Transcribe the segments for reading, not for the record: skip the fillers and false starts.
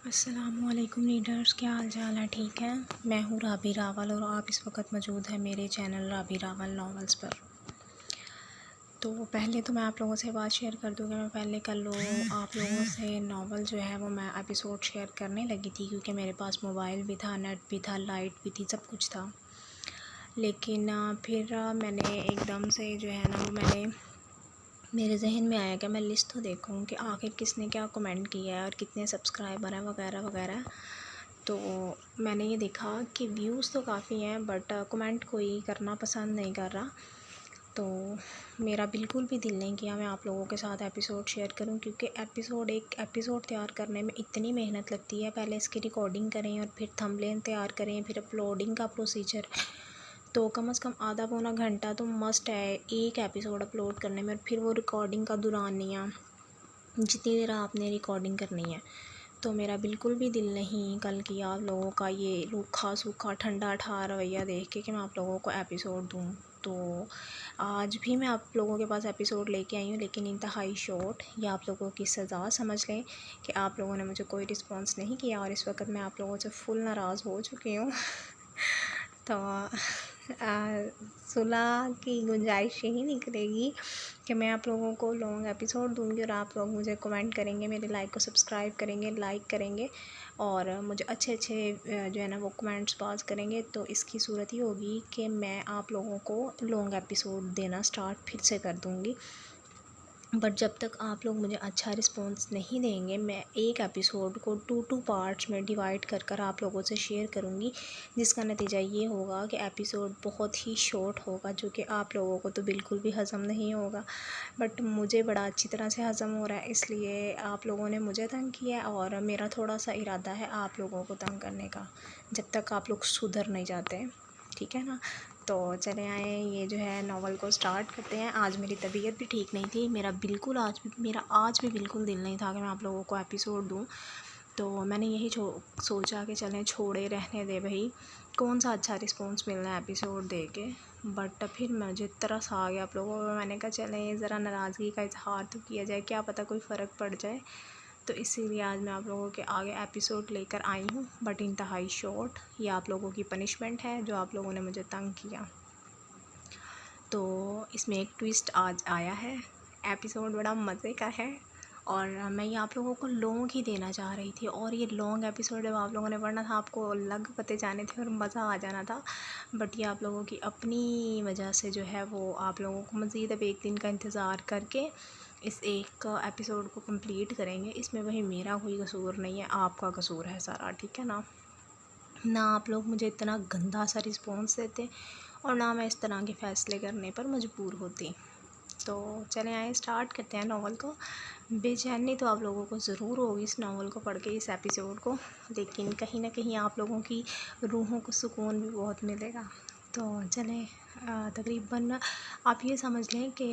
السلام علیکم ریڈرز، کیا حال چال ہے؟ ٹھیک ہے، میں ہوں رابی راول اور آپ اس وقت موجود ہیں میرے چینل رابی راول ناولز پر۔ تو پہلے تو میں آپ لوگوں سے بات شیئر کر دوں گی، میں پہلے کل آپ لوگوں سے ناول جو ہے وہ میں ایپیسوڈ شیئر کرنے لگی تھی، کیونکہ میرے پاس موبائل بھی تھا، نیٹ بھی تھا، لائٹ بھی تھی، سب کچھ تھا۔ لیکن پھر میں نے ایک دم سے جو ہے نا وہ میرے ذہن میں آیا کہ میں لسٹ تو دیکھوں کہ آخر کس نے کیا کمنٹ کیا ہے اور کتنے سبسکرائبر ہیں وغیرہ وغیرہ۔ تو میں نے یہ دیکھا کہ ویوز تو کافی ہیں بٹ کمنٹ کوئی کرنا پسند نہیں کر رہا، تو میرا بالکل بھی دل نہیں کیا میں آپ لوگوں کے ساتھ ایپیسوڈ شیئر کروں، کیونکہ ایک ایپیسوڈ تیار کرنے میں اتنی محنت لگتی ہے۔ پہلے اس کی ریکارڈنگ کریں اور پھر تھمبنیل تیار کریں، پھر اپلوڈنگ کا پروسیجر، تو کم از کم آدھا پونا گھنٹہ تو مسٹ ہے ایک ایپیسوڈ اپلوڈ کرنے میں، اور پھر وہ ریکارڈنگ کا دورانیہ جتنی دیر آپ نے ریکارڈنگ کرنی ہے۔ تو میرا بالکل بھی دل نہیں کل کیا آپ لوگوں کا یہ روکھا سوکھا ٹھنڈا ٹھار رویہ دیکھ کے کہ میں آپ لوگوں کو ایپیسوڈ دوں۔ تو آج بھی میں آپ لوگوں کے پاس ایپیسوڈ لے کے آئی ہوں، لیکن انتہائی شارٹ۔ یہ آپ لوگوں کی سزا سمجھ لیں کہ آپ لوگوں نے مجھے کوئی رسپانس نہیں کیا، اور اس وقت میں آپ لوگوں سے فل ناراض ہو چکی ہوں۔ تو صلح کی گنجائش ہی نکلے گی کہ میں آپ لوگوں کو لانگ ایپیسوڈ دوں گی، اور آپ لوگ مجھے کمنٹ کریں گے، میرے لائک کو سبسکرائب کریں گے، لائک کریں گے، اور مجھے اچھے جو ہے نا وہ کمنٹس پاس کریں گے۔ تو اس کی صورت یہ ہوگی کہ میں آپ لوگوں کو لانگ ایپیسوڈ دینا سٹارٹ پھر سے کر دوں گی، بٹ جب تک آپ لوگ مجھے اچھا رسپانس نہیں دیں گے میں ایک ایپیسوڈ کو 2 پارٹس میں ڈیوائڈ کر آپ لوگوں سے شیئر کروں گی، جس کا نتیجہ یہ ہوگا کہ ایپیسوڈ بہت ہی شارٹ ہوگا، جو کہ آپ لوگوں کو تو بالکل بھی ہضم نہیں ہوگا، بٹ مجھے بڑا اچھی طرح سے ہضم ہو رہا ہے۔ اس لیے آپ لوگوں نے مجھے تنگ کیا ہے، اور میرا تھوڑا سا ارادہ ہے آپ لوگوں کو تنگ کرنے کا، جب تک آپ لوگ سدھر نہیں جاتے، ٹھیک ہے نا؟ تو چلے آئیں، یہ جو ہے ناول کو سٹارٹ کرتے ہیں۔ آج میری طبیعت بھی ٹھیک نہیں تھی، میرا آج بھی بالکل دل نہیں تھا کہ میں آپ لوگوں کو ایپیسوڈ دوں، تو میں نے یہی سوچا کہ چلیں چھوڑے رہنے دے بھائی، کون سا اچھا رسپانس ملنا ہے ایپیسوڈ دے کے۔ بٹ پھر مجھے ترس آ گیا آپ لوگوں کو، میں نے کہا چلیں ذرا ناراضگی کا اظہار تو کیا جائے، کیا پتہ کوئی فرق پڑ جائے، تو اسی لیے آج میں آپ لوگوں کے آگے ایپیسوڈ لے کر آئی ہوں، بٹ انتہائی شارٹ۔ یہ آپ لوگوں کی پنشمنٹ ہے جو آپ لوگوں نے مجھے تنگ کیا۔ تو اس میں ایک ٹویسٹ آج آیا ہے، ایپیسوڈ بڑا مزے کا ہے، اور میں یہ آپ لوگوں کو لانگ ہی دینا چاہ رہی تھی، اور یہ لانگ ایپیسوڈ جب آپ لوگوں نے پڑھنا تھا آپ کو لگ پتے جانے تھے اور مزہ آ جانا تھا، بٹ یہ آپ لوگوں کی اپنی وجہ سے جو ہے وہ آپ لوگوں کو مزید اب ایک دن کا انتظار کر کے اس ایک ایپیسوڈ کو کمپلیٹ کریں گے۔ اس میں وہی میرا کوئی قصور نہیں ہے، آپ کا قصور ہے سارا، ٹھیک ہے نا؟ نہ آپ لوگ مجھے اتنا گندا سا رسپانس دیتے، اور نہ میں اس طرح کے فیصلے کرنے پر مجبور ہوتی۔ تو چلیں آئیں سٹارٹ کرتے ہیں ناول کو۔ بے چینی تو آپ لوگوں کو ضرور ہوگی اس ناول کو پڑھ کے، اس ایپیسوڈ کو، لیکن کہیں نہ کہیں آپ لوگوں کی روحوں کو سکون بھی بہت ملے گا۔ تو چلیں تقریباً آپ یہ سمجھ لیں کہ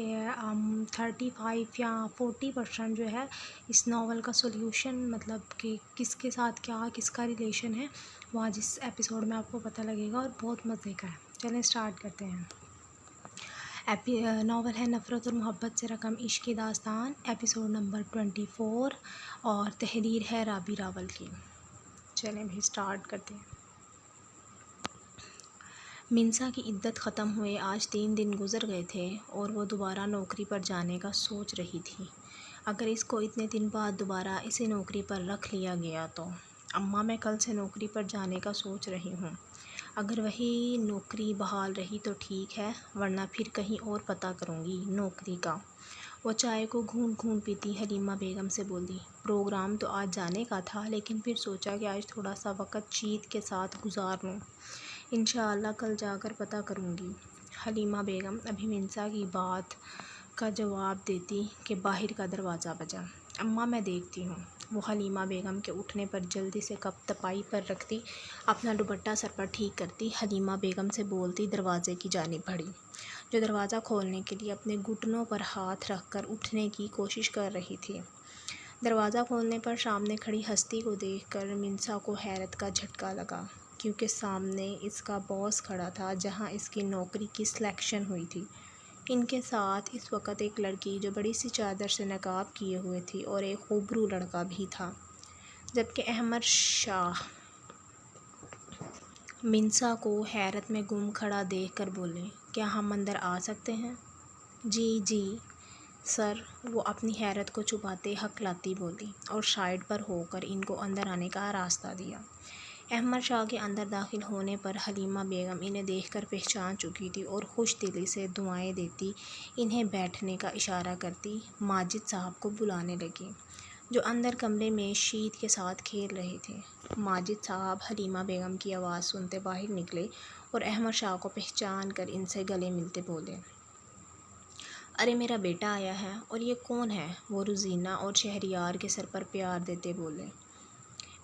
35 یا 40% جو ہے اس ناول کا سولوشن، مطلب کہ کس کے ساتھ کیا کس کا ریلیشن ہے، وہ آج اس ایپیسوڈ میں آپ کو پتہ لگے گا، اور بہت مزے کا ہے۔ چلیں سٹارٹ کرتے ہیں۔ ناول ہے نفرت اور محبت سے رقم عشق کی داستان، ایپیسوڈ نمبر 24، اور تحریر ہے رابی راول کی۔ چلیں بھی سٹارٹ کرتے ہیں۔ منسا کی عدت ختم ہوئے آج 3 دن گزر گئے تھے، اور وہ دوبارہ نوکری پر جانے کا سوچ رہی تھی۔ اگر اس کو اتنے دن بعد دوبارہ اسے نوکری پر رکھ لیا گیا تو اماں میں کل سے نوکری پر جانے کا سوچ رہی ہوں، اگر وہی نوکری بحال رہی تو ٹھیک ہے، ورنہ پھر کہیں اور پتہ کروں گی نوکری کا۔ وہ چائے کو گھونٹ گھونٹ پیتی حلیمہ بیگم سے بولی، پروگرام تو آج جانے کا تھا، لیکن پھر سوچا کہ آج تھوڑا سا وقت جیت کے ساتھ گزار لوں، انشاءاللہ کل جا کر پتہ کروں گی۔ حلیمہ بیگم ابھی منسا کی بات کا جواب دیتی کہ باہر کا دروازہ بجا۔ اماں میں دیکھتی ہوں۔ وہ حلیمہ بیگم کے اٹھنے پر جلدی سے کپ تپائی پر رکھتی، اپنا دوپٹہ سر پر ٹھیک کرتی، حلیمہ بیگم سے بولتی دروازے کی جانب بڑھی، جو دروازہ کھولنے کے لیے اپنے گھٹنوں پر ہاتھ رکھ کر اٹھنے کی کوشش کر رہی تھی۔ دروازہ کھولنے پر سامنے کھڑی ہستی کو دیکھ کر منسا کو حیرت کا جھٹکا لگا، کیونکہ سامنے اس کا باس کھڑا تھا جہاں اس کی نوکری کی سلیکشن ہوئی تھی۔ ان کے ساتھ اس وقت ایک لڑکی جو بڑی سی چادر سے نقاب کیے ہوئے تھی، اور ایک خوبرو لڑکا بھی تھا جبکہ احمد شاہ منسا کو حیرت میں گم کھڑا دیکھ کر بولے، کیا ہم اندر آ سکتے ہیں؟ جی جی سر، وہ اپنی حیرت کو چھپاتے ہکلاتی بولی اور سائڈ پر ہو کر ان کو اندر آنے کا راستہ دیا۔ احمد شاہ کے اندر داخل ہونے پر حلیمہ بیگم انہیں دیکھ کر پہچان چکی تھی اور خوش دلی سے دعائیں دیتی انہیں بیٹھنے کا اشارہ کرتی ماجد صاحب کو بلانے لگی، جو اندر کمرے میں شید کے ساتھ کھیل رہے تھے۔ ماجد صاحب حلیمہ بیگم کی آواز سنتے باہر نکلے اور احمد شاہ کو پہچان کر ان سے گلے ملتے بولے، ارے میرا بیٹا آیا ہے، اور یہ کون ہے؟ وہ روزینہ اور شہریار کے سر پر پیار دیتے بولے۔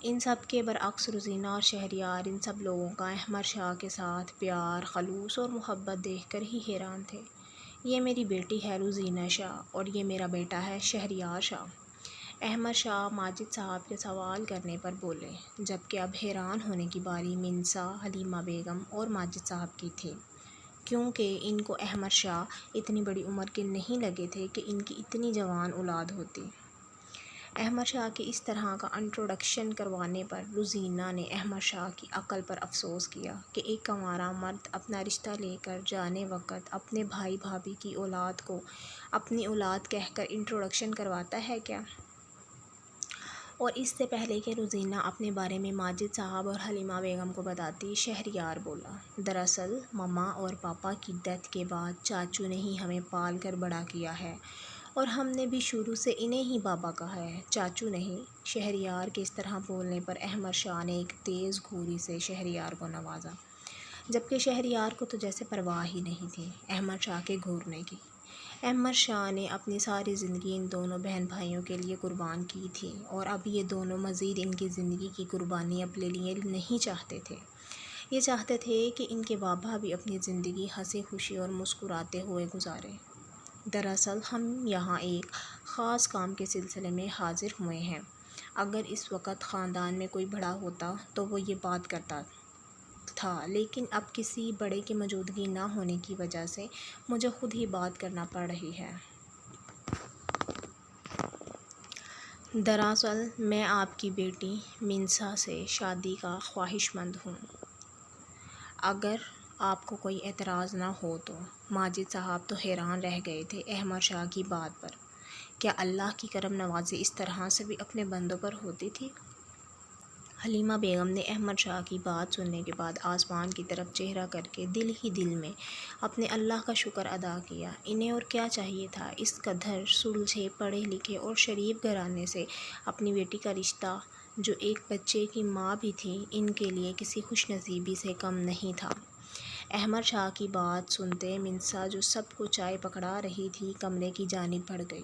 ان سب کے برعکس روزینہ اور شہریار ان سب لوگوں کا احمد شاہ کے ساتھ پیار، خلوص اور محبت دیکھ کر ہی حیران تھے۔ یہ میری بیٹی ہے روزینہ شاہ اور یہ میرا بیٹا ہے شہریار شاہ، احمد شاہ ماجد صاحب کے سوال کرنے پر بولے، جبکہ اب حیران ہونے کی باری منسا، حلیمہ بیگم اور ماجد صاحب کی تھی، کیونکہ ان کو احمد شاہ اتنی بڑی عمر کے نہیں لگے تھے کہ ان کی اتنی جوان اولاد ہوتی۔ احمد شاہ کے اس طرح کا انٹروڈکشن کروانے پر روزینہ نے احمد شاہ کی عقل پر افسوس کیا کہ ایک کنوارا مرد اپنا رشتہ لے کر جانے وقت اپنے بھائی بھابھی کی اولاد کو اپنی اولاد کہہ کر انٹروڈکشن کرواتا ہے کیا؟ اور اس سے پہلے کہ روزینہ اپنے بارے میں ماجد صاحب اور حلیمہ بیگم کو بتاتی، شہریار بولا، دراصل ماما اور پاپا کی ڈیتھ کے بعد چاچو نے ہی ہمیں پال کر بڑا کیا ہے اور ہم نے بھی شروع سے انہیں ہی بابا کہا ہے، چاچو نہیں۔ شہریار کے اس طرح بولنے پر احمد شاہ نے ایک تیز گھوری سے شہریار کو نوازا، جبکہ شہریار کو تو جیسے پرواہ ہی نہیں تھی احمد شاہ کے گھورنے کی۔ احمد شاہ نے اپنی ساری زندگی ان دونوں بہن بھائیوں کے لیے قربان کی تھی اور اب یہ دونوں مزید ان کی زندگی کی قربانی اپنے لیے نہیں چاہتے تھے، یہ چاہتے تھے کہ ان کے بابا بھی اپنی زندگی ہنسی خوشی اور مسکراتے ہوئے گزاریں۔ دراصل ہم یہاں ایک خاص کام کے سلسلے میں حاضر ہوئے ہیں۔ اگر اس وقت خاندان میں کوئی بڑا ہوتا تو وہ یہ بات کرتا تھا، لیکن اب کسی بڑے کی موجودگی نہ ہونے کی وجہ سے مجھے خود ہی بات کرنا پڑ رہی ہے۔ دراصل میں آپ کی بیٹی منسا سے شادی کا خواہش مند ہوں، اگر آپ کو کوئی اعتراض نہ ہو تو۔ ماجد صاحب تو حیران رہ گئے تھے احمد شاہ کی بات پر، کیا اللہ کی کرم نوازی اس طرح سے بھی اپنے بندوں پر ہوتی تھی؟ حلیمہ بیگم نے احمد شاہ کی بات سننے کے بعد آسمان کی طرف چہرہ کر کے دل ہی دل میں اپنے اللہ کا شکر ادا کیا۔ انہیں اور کیا چاہیے تھا؟ اس قدر سلجھے پڑھے لکھے اور شریف گھرانے سے اپنی بیٹی کا رشتہ، جو ایک بچے کی ماں بھی تھی، ان کے لیے کسی خوش نصیبی سے کم نہیں تھا۔ احمد شاہ کی بات سنتے منسا، جو سب کو چائے پکڑا رہی تھی، کمرے کی جانب بڑھ گئی۔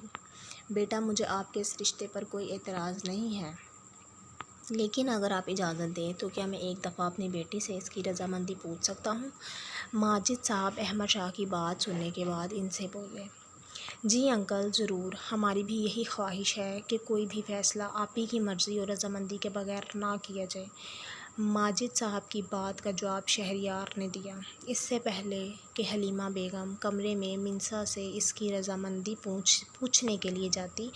بیٹا، مجھے آپ کے اس رشتے پر کوئی اعتراض نہیں ہے، لیکن اگر آپ اجازت دیں تو کیا میں ایک دفعہ اپنی بیٹی سے اس کی رضامندی پوچھ سکتا ہوں؟ ماجد صاحب احمد شاہ کی بات سننے کے بعد ان سے بولے، جی انکل، ضرور، ہماری بھی یہی خواہش ہے کہ کوئی بھی فیصلہ آپ ہی کی مرضی اور رضامندی کے بغیر نہ کیا جائے۔ ماجد صاحب کی بات کا جواب شہریار نے دیا۔ اس سے پہلے کہ حلیمہ بیگم کمرے میں منسا سے اس کی رضامندی پوچھنے کے لیے جاتی،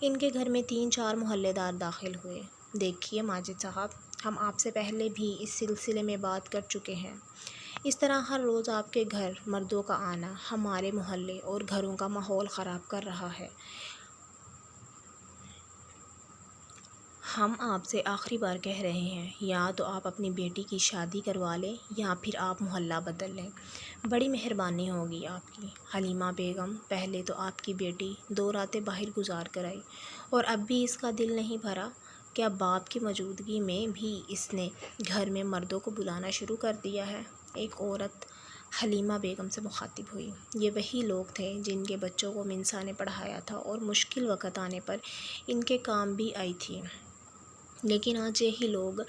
ان کے گھر میں 3-4 محلے دار داخل ہوئے۔ دیکھیے ماجد صاحب، ہم آپ سے پہلے بھی اس سلسلے میں بات کر چکے ہیں، اس طرح ہر روز آپ کے گھر مردوں کا آنا ہمارے محلے اور گھروں کا ماحول خراب کر رہا ہے۔ ہم آپ سے آخری بار کہہ رہے ہیں، یا تو آپ اپنی بیٹی کی شادی کروا لیں یا پھر آپ محلہ بدل لیں، بڑی مہربانی ہوگی آپ کی۔ حلیمہ بیگم، پہلے تو آپ کی بیٹی 2 راتیں باہر گزار کر آئی اور اب بھی اس کا دل نہیں بھرا؟ کیا باپ کی موجودگی میں بھی اس نے گھر میں مردوں کو بلانا شروع کر دیا ہے؟ ایک عورت حلیمہ بیگم سے مخاطب ہوئی۔ یہ وہی لوگ تھے جن کے بچوں کو منسا نے پڑھایا تھا اور مشکل وقت آنے پر ان کے کام بھی آئی تھی، لیکن آج یہی لوگ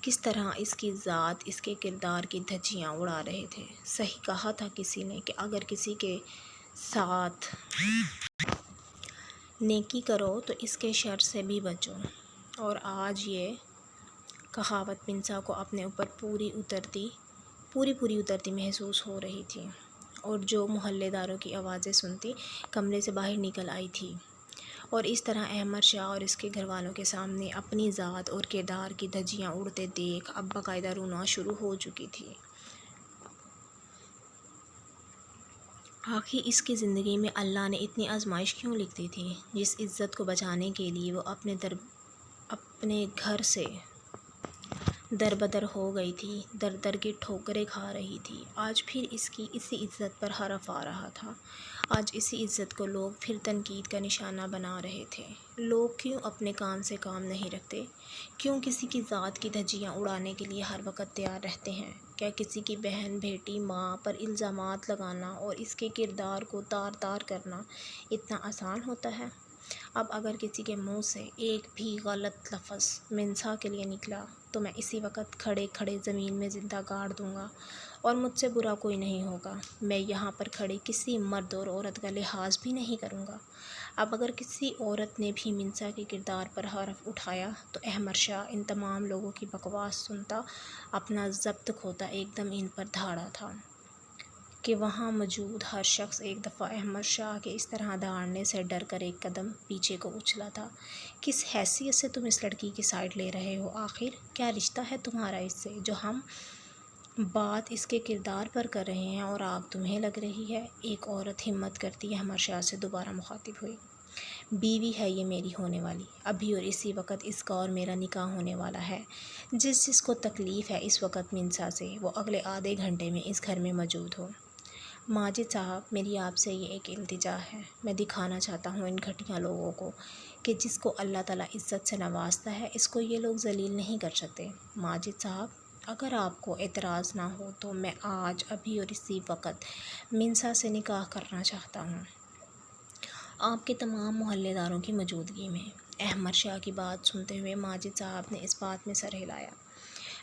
کس طرح اس کی ذات، اس کے کردار کی دھجیاں اڑا رہے تھے۔ صحیح کہا تھا کسی نے کہ اگر کسی کے ساتھ نیکی کرو تو اس کے شر سے بھی بچو، اور آج یہ کہاوت منسا کو اپنے اوپر پوری اترتی محسوس ہو رہی تھی، اور جو محلے داروں کی آوازیں سنتی کمرے سے باہر نکل آئی تھی اور اس طرح احمد شاہ اور اس کے گھر والوں کے سامنے اپنی ذات اور کردار کی دھجیاں اڑتے دیکھ اب باقاعدہ رونا شروع ہو چکی تھی۔ آخر اس کی زندگی میں اللہ نے اتنی آزمائش کیوں لکھ دی تھی؟ جس عزت کو بچانے کے لیے وہ اپنے گھر سے در بدر ہو گئی تھی، در در کی ٹھوکریں کھا رہی تھی، آج پھر اسی عزت پر حرف آ رہا تھا۔ آج اسی عزت کو لوگ پھر تنقید کا نشانہ بنا رہے تھے۔ لوگ کیوں اپنے کام سے کام نہیں رکھتے؟ کیوں کسی کی ذات کی دھجیاں اڑانے کے لیے ہر وقت تیار رہتے ہیں؟ کیا کسی کی بہن، بیٹی، ماں پر الزامات لگانا اور اس کے کردار کو تار تار کرنا اتنا آسان ہوتا ہے؟ اب اگر کسی کے منہ سے ایک بھی غلط لفظ منسا کے لیے نکلا تو میں اسی وقت کھڑے کھڑے زمین میں زندہ گاڑ دوں گا اور مجھ سے برا کوئی نہیں ہوگا۔ میں یہاں پر کھڑے کسی مرد اور عورت کا لحاظ بھی نہیں کروں گا۔ اب اگر کسی عورت نے بھی منسا کے کردار پر حرف اٹھایا تو احمد شاہ ان تمام لوگوں کی بکواس سنتا، اپنا ضبط کھوتا ایک دم ان پر دھاڑا تھا کہ وہاں موجود ہر شخص ایک دفعہ احمد شاہ کے اس طرح دھاڑنے سے ڈر کر ایک قدم پیچھے کو اچھلا تھا۔ کس حیثیت سے تم اس لڑکی کی سائڈ لے رہے ہو؟ آخر کیا رشتہ ہے تمہارا اس سے جو ہم بات اس کے کردار پر کر رہے ہیں اور آگ تمہیں لگ رہی ہے؟ ایک عورت ہمت کرتی احمد شاہ سے دوبارہ مخاطب ہوئی۔ بیوی ہے یہ میری ہونے والی، ابھی اور اسی وقت اس کا اور میرا نکاح ہونے والا ہے۔ جس کو تکلیف ہے اس وقت منسا سے، وہ اگلے آدھے گھنٹے میں اس گھر میں موجود ہو۔ ماجد صاحب، میری آپ سے یہ ایک التجا ہے۔ میں دکھانا چاہتا ہوں ان گھٹیا لوگوں کو کہ جس کو اللہ تعالیٰ عزت سے نوازتا ہے اس کو یہ لوگ ذلیل نہیں کر سکتے۔ ماجد صاحب، اگر آپ کو اعتراض نہ ہو تو میں آج ابھی اور اسی وقت منسا سے نکاح کرنا چاہتا ہوں، آپ کے تمام محلے داروں کی موجودگی میں۔ احمد شاہ کی بات سنتے ہوئے ماجد صاحب نے اس بات میں سر ہلایا۔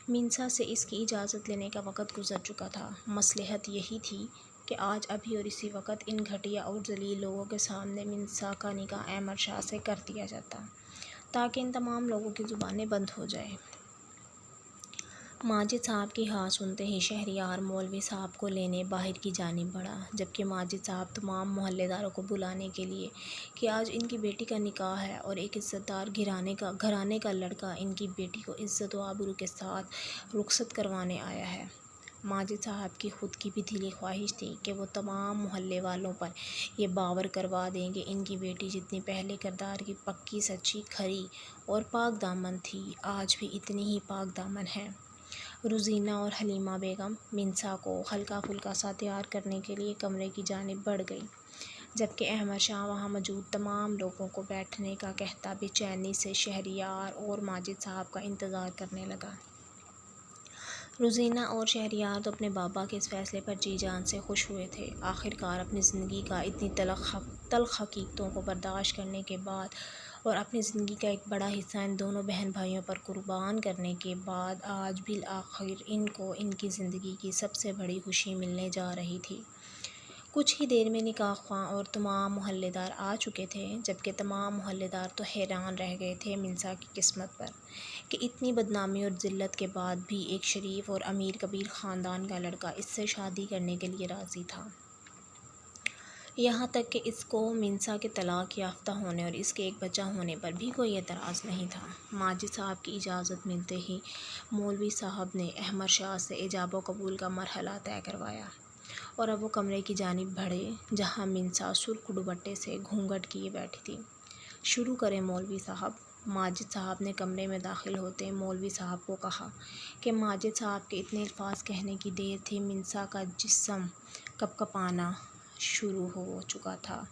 منسا سے اس کی اجازت لینے کا وقت گزر چکا تھا۔ مصلحت یہی تھی کہ آج ابھی اور اسی وقت ان گھٹیا اور ذلیل لوگوں کے سامنے منسا کا نکاح احمد شاہ سے کر دیا جاتا تاکہ ان تمام لوگوں کی زبانیں بند ہو جائیں۔ ماجد صاحب کی ہاں سنتے ہی شہریار مولوی صاحب کو لینے باہر کی جانب بڑھا، جبکہ ماجد صاحب تمام محلے داروں کو بلانے کے لیے کہ آج ان کی بیٹی کا نکاح ہے اور ایک عزت دار گھرانے کا لڑکا ان کی بیٹی کو عزت و آبرو کے ساتھ رخصت کروانے آیا ہے۔ ماجد صاحب کی خود کی بھی دلی خواہش تھی کہ وہ تمام محلے والوں پر یہ باور کروا دیں کہ ان کی بیٹی جتنی پہلے کردار کی پکی سچی کھری اور پاک دامن تھی، آج بھی اتنی ہی پاک دامن ہے۔ روزینہ اور حلیمہ بیگم منسا کو ہلکا پھلکا سا تیار کرنے کے لیے کمرے کی جانب بڑھ گئیں، جبکہ احمد شاہ وہاں موجود تمام لوگوں کو بیٹھنے کا کہتا بے چینی سے شہریار اور ماجد صاحب کا انتظار کرنے لگا۔ روزینہ اور شہریار تو اپنے بابا کے اس فیصلے پر جی جان سے خوش ہوئے تھے۔ آخرکار اپنی زندگی کا اتنی تلخ حقیقتوں کو برداشت کرنے کے بعد اور اپنی زندگی کا ایک بڑا حصہ ان دونوں بہن بھائیوں پر قربان کرنے کے بعد آج بالآخر ان کو ان کی زندگی کی سب سے بڑی خوشی ملنے جا رہی تھی۔ کچھ ہی دیر میں نکاح خواں اور تمام محلے دار آ چکے تھے، جبکہ تمام محلے دار تو حیران رہ گئے تھے منسا کی قسمت پر کہ اتنی بدنامی اور ذلت کے بعد بھی ایک شریف اور امیر کبیر خاندان کا لڑکا اس سے شادی کرنے کے لیے راضی تھا۔ یہاں تک کہ اس کو منسا کے طلاق یافتہ ہونے اور اس کے ایک بچہ ہونے پر بھی کوئی اعتراض نہیں تھا۔ ماجد صاحب کی اجازت ملتے ہی مولوی صاحب نے احمد شاہ سے ایجاب و قبول کا مرحلہ طے کروایا اور اب وہ کمرے کی جانب بڑھے جہاں منسا سرخ دوپٹے سے گھونگھٹ کیے بیٹھی تھی۔ شروع کریں مولوی صاحب۔ ماجد صاحب نے کمرے میں داخل ہوتے مولوی صاحب کو کہا کہ ماجد صاحب کے اتنے الفاظ کہنے کی دیر تھی منسا کا جسم کپکپانا شروع ہو چکا تھا،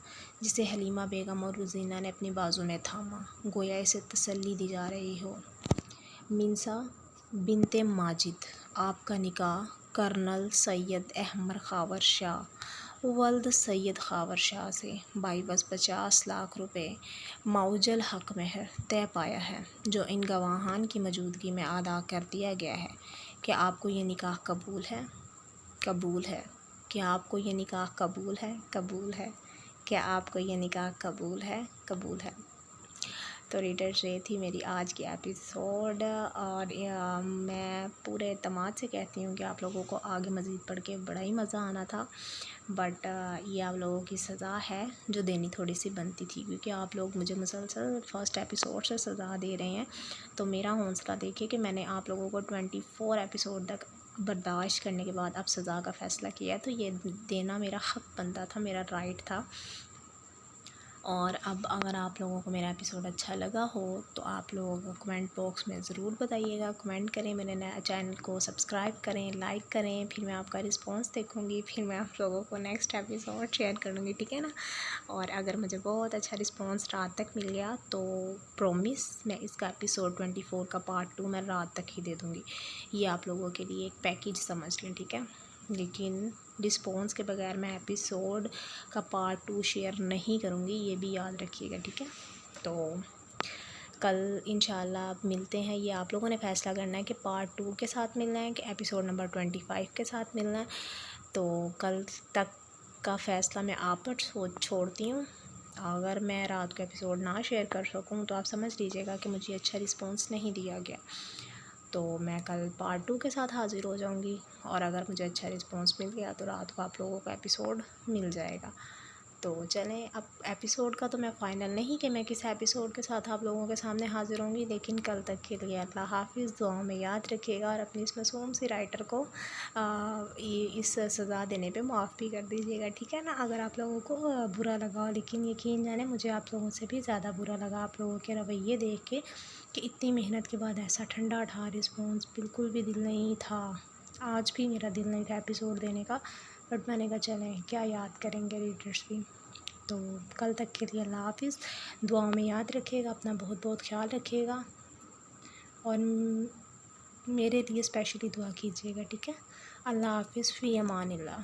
جسے حلیمہ بیگم اور روزینہ نے اپنی بازو میں تھاما، گویا اسے تسلی دی جا رہی ہو۔ منسا بنت ماجد، آپ کا نکاح کرنل سید احمد خاور شاہ ولد سید خاور شاہ سے بعوض 50 لاکھ روپے معوج الحق مہر طے پایا ہے، جو ان گواہان کی موجودگی میں ادا کر دیا گیا ہے۔ کیا آپ کو یہ نکاح قبول ہے؟ قبول ہے۔ کیا آپ کو یہ نکاح قبول ہے؟ قبول ہے۔ کیا آپ کو یہ نکاح قبول ہے؟ قبول ہے۔ تو ریڈرز یہ تھی میری آج کی ایپیسوڈ، اور میں پورے اعتماد سے کہتی ہوں کہ آپ لوگوں کو آگے مزید پڑھ کے بڑا ہی مزہ آنا تھا، بٹ یہ آپ لوگوں کی سزا ہے جو دینی تھوڑی سی بنتی تھی، کیونکہ آپ لوگ مجھے مسلسل فرسٹ ایپیسوڈ سے سزا دے رہے ہیں. تو میرا حوصلہ دیکھیے کہ میں نے آپ لوگوں کو 24 ایپیسوڈ تک برداشت کرنے کے بعد اب سزا کا فیصلہ کیا ہے، تو یہ دینا میرا حق بنتا تھا، میرا رائٹ تھا. اور اب اگر آپ لوگوں کو میرا ایپیسوڈ اچھا لگا ہو تو آپ لوگ کمنٹ باکس میں ضرور بتائیے گا، کمنٹ کریں، میرے نیا چینل کو سبسکرائب کریں، لائک کریں، پھر میں آپ کا رسپانس دیکھوں گی، پھر میں آپ لوگوں کو نیکسٹ ایپیسوڈ شیئر کروں گی، ٹھیک ہے نا. اور اگر مجھے بہت اچھا رسپانس رات تک مل گیا تو پرومس میں اس کا ایپیسوڈ 24 کا پارٹ 2 میں رات تک ہی دے دوں گی. یہ آپ لوگوں کے لیے ایک پیکیج سمجھ لیں، ٹھیک ہے. لیکن رسپانس کے بغیر میں ایپیسوڈ کا پارٹ 2 شیئر نہیں کروں گی، یہ بھی یاد رکھیے گا، ٹھیک ہے. تو کل انشاءاللہ ملتے ہیں. یہ آپ لوگوں نے فیصلہ کرنا ہے کہ پارٹ 2 کے ساتھ ملنا ہے کہ ایپیسوڈ نمبر 25 کے ساتھ ملنا ہے. تو کل تک کا فیصلہ میں آپ پر چھوڑتی ہوں. اگر میں رات کو ایپیسوڈ نہ شیئر کر سکوں تو آپ سمجھ لیجیے گا کہ مجھے اچھا رسپانس نہیں دیا گیا. تو میں کل پارٹ 2 کے ساتھ حاضر ہو جاؤں گی، اور اگر مجھے اچھا رسپانس مل گیا تو رات کو آپ لوگوں کا ایپیسوڈ مل جائے گا. تو چلیں، اب ایپیسوڈ کا تو میں فائنل نہیں کہ میں کس ایپیسوڈ کے ساتھ آپ لوگوں کے سامنے حاضر ہوں گی، لیکن کل تک کے لیے اللہ حافظ. دعاؤں میں یاد رکھیے گا، اور اپنی اس معصوم سی رائٹر کو اس سزا دینے پہ معاف بھی کر دیجیے گا، ٹھیک ہے نا. اگر آپ لوگوں کو برا لگا، لیکن یقین جانے مجھے آپ لوگوں سے بھی زیادہ برا لگا آپ لوگوں کے رویے دیکھ کے کہ اتنی محنت کے بعد ایسا ٹھنڈا ٹھار رسپانس، بالکل بھی دل نہیں تھا. آج بھی میرا دل نہیں تھا ایپیسوڈ دینے کا، بٹ میں نے کہا چلیں کیا یاد کریں گے ریڈرس بھی. تو کل تک کے لیے اللہ حافظ. دعاؤں میں یاد رکھیے گا، اپنا بہت بہت خیال رکھیے گا، اور میرے لیے اسپیشلی دعا کیجیے گا، ٹھیک ہے. اللہ حافظ، فی امان اللہ.